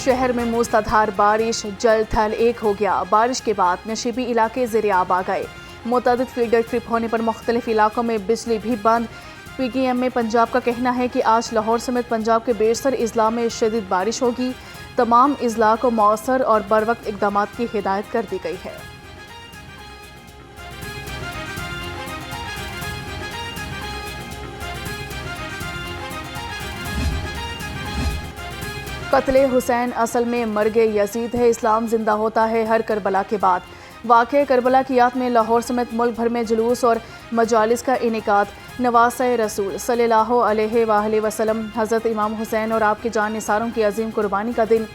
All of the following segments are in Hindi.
शहर में मूसलाधार बारिश, जल थल एक हो गया। बारिश के बाद नशीबी इलाके ज़ेर-ए-आब आ गए। मुतअद्दिद फील्ड ट्रिप होने पर मुख्तलिफ इलाकों में बिजली भी बंद। PTM में पंजाब का कहना है कि आज लाहौर समेत पंजाब के बेशतर अजला में शदीद बारिश होगी। तमाम अजला को मौसर और बरवक्त इक़दाम की हिदायत कर दी गई है। कत्ले हुसैन असल में मर्गे यजीद है, इस्लाम जिंदा होता है हर करबला के बाद। वाक़े करबला की याद में लाहौर समेत मुल्क भर में जुलूस और मजालिस का इनेकाद। नवासे रसूल सल्लल्लाहु अलैहि वसल्लम, हज़रत इमाम हुसैन और आपके जान निसारों की अजीम कुर्बानी का दिन।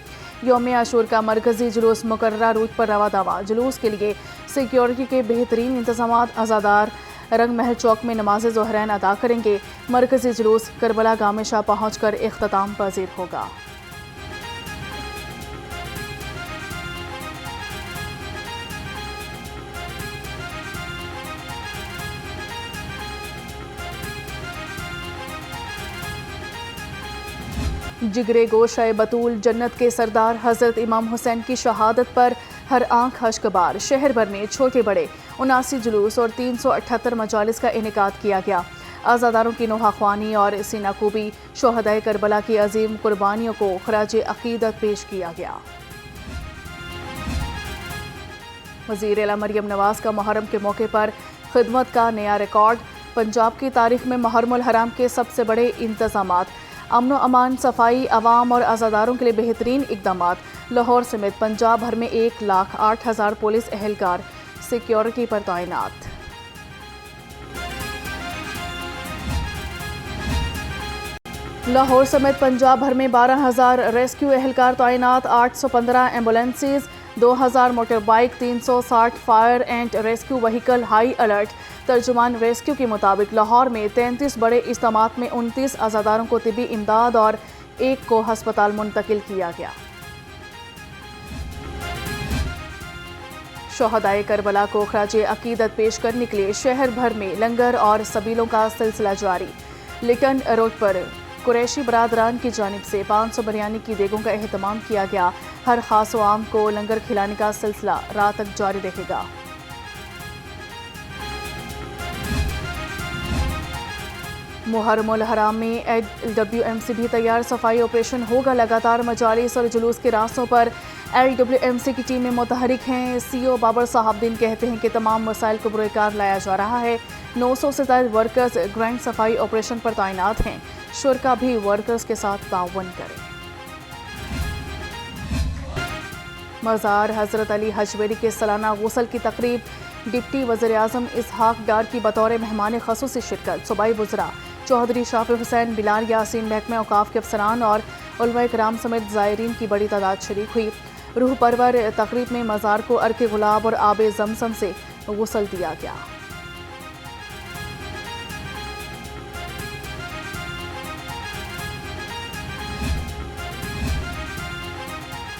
यौम आशूर का मरकजी जुलूस मुकर्ररा रूट पर रवा दवा। जुलूस के लिए सिक्योरिटी के बेहतरीन इंतजाम। अज़ादार रंग महल चौक में नमाज ज़ोहरैन अदा करेंगे। मरकजी जुलूस करबला गाह में शाह पहुँच कर इख्तिताम पजीर होगा। जिगरे गोशाए बतूल, जन्नत के सरदार हज़रत इमाम हुसैन की शहादत पर हर आंख हश्कबार। शहर भर में छोटे बड़े 79 जुलूस और 378 मजालिस का इनेकाद किया गया। आज़ादारों की नोहाख्वानी और सीनाकूबी, शोहदाए करबला की अजीम कुर्बानियों को खराज अकीदत पेश किया गया। वज़ीर आला मरियम नवाज का मुहर्रम के मौके पर खिदमत का नया रिकॉर्ड। पंजाब की तारीख में मुहर्रमुल हराम के सबसे बड़े इंतजामात। अमन अमान, सफाई, अवाम और आज़ादारों के लिए बेहतरीन इक़दामात। लाहौर समेत पंजाब भर में 1,08,000 पुलिस एहलकार सिक्योरिटी पर तैनात। लाहौर समेत पंजाब भर में 12,000 रेस्क्यू एहलकार तैनात। 815 ambulances, 2,000 motor bike, 360 fire and rescue vehicle high alert. तर्जुमान रेस्क्यू के मुताबिक लाहौर में 33 बड़े इज्तिमात में 29 आज़ादारों को तिबी इमदाद और 1 को हस्पताल मुंतकिल किया गया। शोहदाए करबला को खराज अकीदत पेश करने के लिए शहर भर में लंगर और सबीलों का सिलसिला जारी। लिटन रोड पर कुरैशी बरादरान की जानिब से 500 बिरयानी की देगों का एहतमाम किया गया। हर खास व आम को लंगर खिलाने का सिलसिला रात तक जारी रहेगा। मुहर्रमुल हराम में LWMC भी तैयार। सफाई ऑपरेशन होगा लगातार। मजालिस और जुलूस के रास्तों पर LWMC की टीमें मुतहरिक हैं। CO बाबर साहबदीन कहते हैं कि तमाम मसाइल को बुरेकार लाया जा रहा है। 900 से ज़ायद वर्कर्स ग्रैंड सफाई ऑपरेशन पर तैनात हैं। शुरका भी वर्कर्स के साथ ताउन करें। मज़ार हज़रत अली हजवेरी के सालाना गुस्ल की तकरीब। डिप्टी वज़ीर आज़म इसहाक डार की बतौर मेहमान ख़ुसूसी शिरकत। सूबाई वज़रा चौधरी शाफी हुसैन, बिलाल यासीन, महकमा औकाफ के अफसरान और उलमा कराम समेत ज़ायरीन की बड़ी तादाद शरीक हुई। रूह परवर तकरीब में मज़ार को अर्के गुलाब और आब ज़मज़म से गुस्ल दिया गया।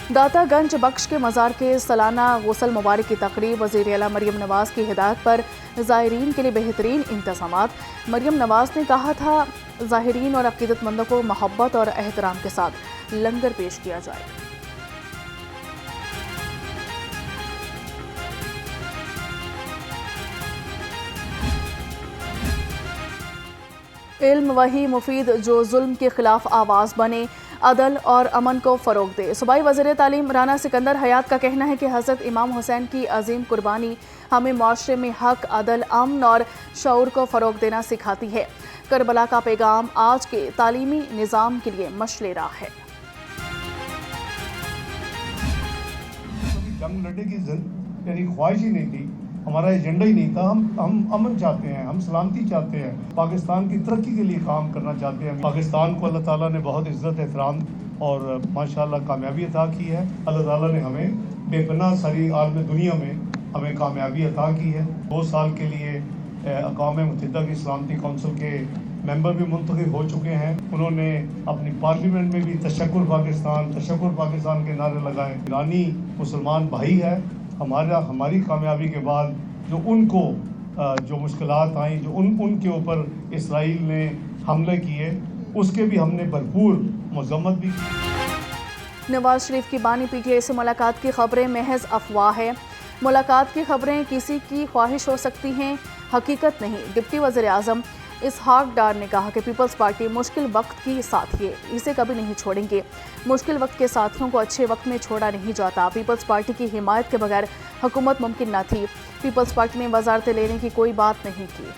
दातागंज बख्श के मज़ार के सालाना गुस्ल मुबारक की तकरीब। वज़ीर आला मरियम नवाज की हिदायत पर ज़ायरीन के लिए बेहतरीन इंतज़ामात। मरियम नवाज ने कहा था ज़ाहिरीन और अक़ीदतमंदों को मोहब्बत और एहतराम के साथ लंगर पेश किया जाए। इल्म वही मुफीद जो जुल्म के खिलाफ आवाज़ बने, अदल और अमन को फ़रोग दे। सूबाई वज़ीर तालीम राना सिकंदर हयात का कहना है कि हज़रत इमाम हुसैन की अजीम कुर्बानी हमें माशरे में हक, अदल, अमन और शऊर को फ़रोग देना सिखाती है। करबला का पैगाम आज के तालीमी निज़ाम के लिए मशले राह है। जंग लड़ने की यानी ख्वाहिश ही नहीं थी, हमारा एजेंडा ही नहीं था। हम अमन चाहते हैं, हम सलामती चाहते हैं, पाकिस्तान की तरक्की के लिए काम करना चाहते हैं। पाकिस्तान को अल्लाह ताला ने बहुत इज्जत, एहतराम और माशाल्लाह कामयाबी अता की है। अल्लाह ताला ने हमें बेपनाह सारी आलम दुनिया में हमें कामयाबी अता की है। 2 साल के लिए अक़वाम मुत्तहिदा की सलामती कौंसिल के मेंबर भी मुंतखब हो चुके हैं। उन्होंने अपनी पार्लियामेंट में भी तशक्कुर पाकिस्तान के नारे लगाए। ईरानी मुसलमान भाई है। हमारी कामयाबी के बाद जो उनको जो मुश्किलात आई, जो उनके ऊपर इसराइल ने हमले किए, उसके भी हमने भरपूर मज़म्मत भी की। नवाज शरीफ की बानी पीटीआई से मुलाकात की खबरें महज अफवाह है। मुलाकात की खबरें किसी की ख्वाहिश हो सकती हैं, हकीकत नहीं। डिप्टी वज़ीर आज़म इसहाक डार ने कहा कि पीपल्स पार्टी मुश्किल वक्त की साथी है, इसे कभी नहीं छोड़ेंगे। मुश्किल वक्त के साथियों को अच्छे वक्त में छोड़ा नहीं जाता। पीपल्स पार्टी की हिमायत के बगैर हुकूमत मुमकिन न थी। पीपल्स पार्टी ने वजारतें लेने की कोई बात नहीं की।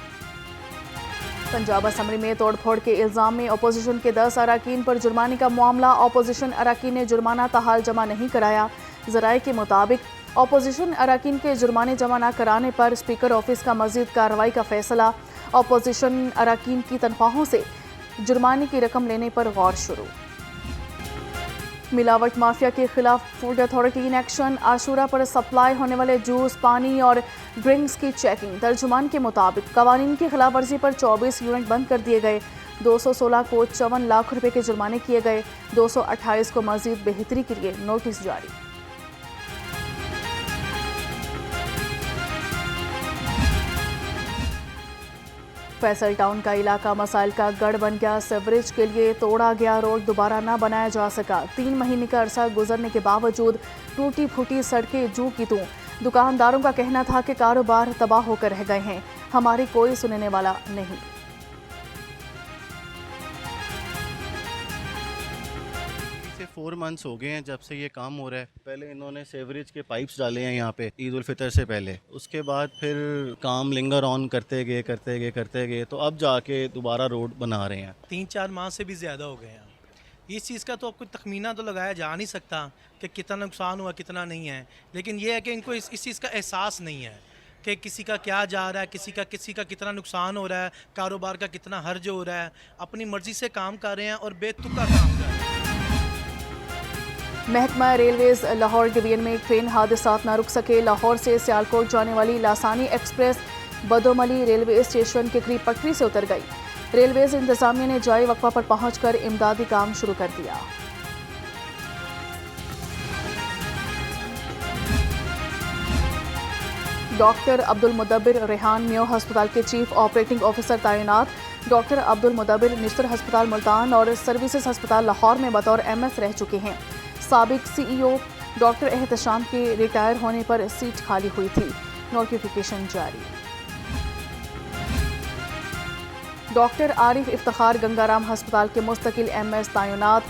पंजाब असम्बली में तोड़फोड़ के इल्ज़ाम में अपोजिशन के 10 अरकान पर जुर्माने का मामला। अपोजिशन अरकान ने जुर्माना ताहाल जमा नहीं कराया। ज़राए के मुताबिक अपोजिशन अरकान के जुर्माने जमा न कराने पर स्पीकर ऑफिस का मज़ीद कार्रवाई का फैसला। अपोजिशन अरकान की तनख्वाहों से जुर्माने की रकम लेने पर गौर शुरू। मिलावट माफिया के खिलाफ फूड अथॉरिटी इन एक्शन। आशूरा पर सप्लाई होने वाले जूस, पानी और ड्रिंक्स की चेकिंग। तर्जुमान के मुताबिक कवानीन की खिलाफ वर्जी पर 24 यूनिट बंद कर दिए गए। 216 को 54 लाख रुपए के जुर्माने किए गए। 228 को मजीद बेहतरी के लिए नोटिस जारी। फैसल टाउन का इलाका मसाइल का गढ़ बन गया। सेवरेज के लिए तोड़ा गया रोड दोबारा न बनाया जा सका। 3 महीने का अरसा गुजरने के बावजूद टूटी फूटी सड़कें जू की तू। दुकानदारों का कहना था कि कारोबार तबाह होकर रह गए हैं, हमारी कोई सुनने वाला नहीं। से 4 मंथ्स हो गए हैं जब से ये काम हो रहा है। पहले इन्होंने सेवरेज के पाइप्स डाले हैं यहाँ पे ईद उल फितर से पहले, उसके बाद फिर काम लिंगर ऑन करते गए तो अब जाके दोबारा रोड बना रहे हैं। 3-4 माह से भी ज़्यादा हो गए हैं। इस चीज़ का तो कोई तखमीना तो लगाया जा नहीं सकता कि कितना नुकसान हुआ कितना नहीं है, लेकिन ये है कि इनको इस चीज़ का एहसास नहीं है कि किसी का क्या जा रहा है, किसी का कितना नुकसान हो रहा है, कारोबार का कितना हर्ज हो रहा है। अपनी मर्जी से काम कर रहे हैं और बेतुका काम कर रहे हैं। महकमा रेलवेज लाहौर डिवीजन में ट्रेन हादसात न रुक सके। लाहौर से सियालकोट जाने वाली लासानी एक्सप्रेस बदोमली रेलवे स्टेशन के करीब पटरी से उतर गई। रेलवेज इंतजामिया ने जाए वक्फा पर पहुंचकर इमदादी काम शुरू कर दिया। डॉक्टर अब्दुल मुदब्बिर रेहान मेयो अस्पताल के चीफ ऑपरेटिंग ऑफिसर तैनात। डॉक्टर अब्दुल मुदब्बिर निश्तर अस्पताल मुल्तान और सर्विसेज अस्पताल लाहौर में बतौर MS रह चुके हैं। साबिक CEO डॉक्टर एहतशाम के रिटायर होने पर सीट खाली हुई थी। नोटिफिकेशन जारी। डॉक्टर आरिफ इफ्तिखार गंगाराम अस्पताल के मुस्तकिल MS तैनात।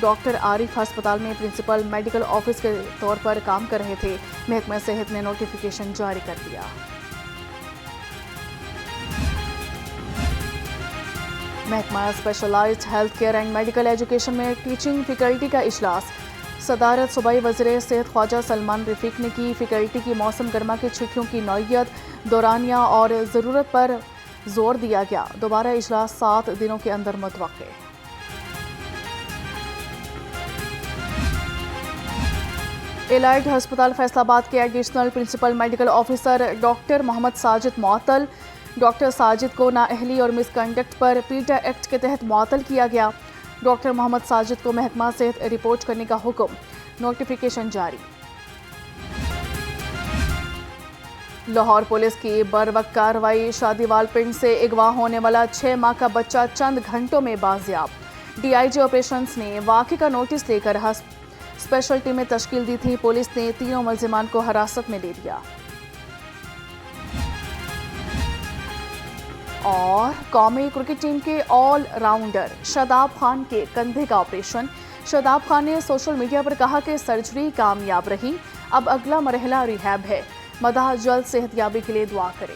डॉक्टर आरिफ अस्पताल में प्रिंसिपल मेडिकल ऑफिस के तौर पर काम कर रहे थे। महकमा सेहत ने नोटिफिकेशन जारी कर दिया। महकमा specialised health care and medical education में टीचिंग फैकल्टी का इजलास। सदारत सूबाई वज़ीर सेहत ख्वाजा सलमान रफीक ने की। फैकल्टी की मौसम गर्मा की छुट्टियों की नौयत, दौरानिया और ज़रूरत पर जोर दिया गया। दोबारा इजलास 7 दिनों के अंदर मुतवक्के। एलाइड अस्पताल फैसलाबाद के additional principal medical officer doctor Mohammad Sajid मुअत्तल। डॉक्टर साजिद को नाअहली और मिसकंडक्ट पर पीटा एक्ट के तहत मुअत्तल किया गया। डॉक्टर मोहम्मद साजिद को महकमा सेहत रिपोर्ट करने का हुक्म। नोटिफिकेशन जारी। लाहौर पुलिस की बरवक्त कार्रवाई। शादीवाल पिंड से अगवा होने वाला 6 माह का बच्चा चंद घंटों में बाजियाब। DIG ऑपरेशंस ने वाक़े का नोटिस लेकर स्पेशल टीमें तश्कील दी थी। पुलिस ने तीनों मुल्जिमान को हिरासत में ले लिया। और कौमी क्रिकेट टीम के ऑल राउंडर शादाब खान के कंधे का ऑपरेशन। शादाब खान ने सोशल मीडिया पर कहा कि सर्जरी कामयाब रही, अब अगला मरहला रिहैब है। मदाह जल्द सेहतयाबी के लिए दुआ करें।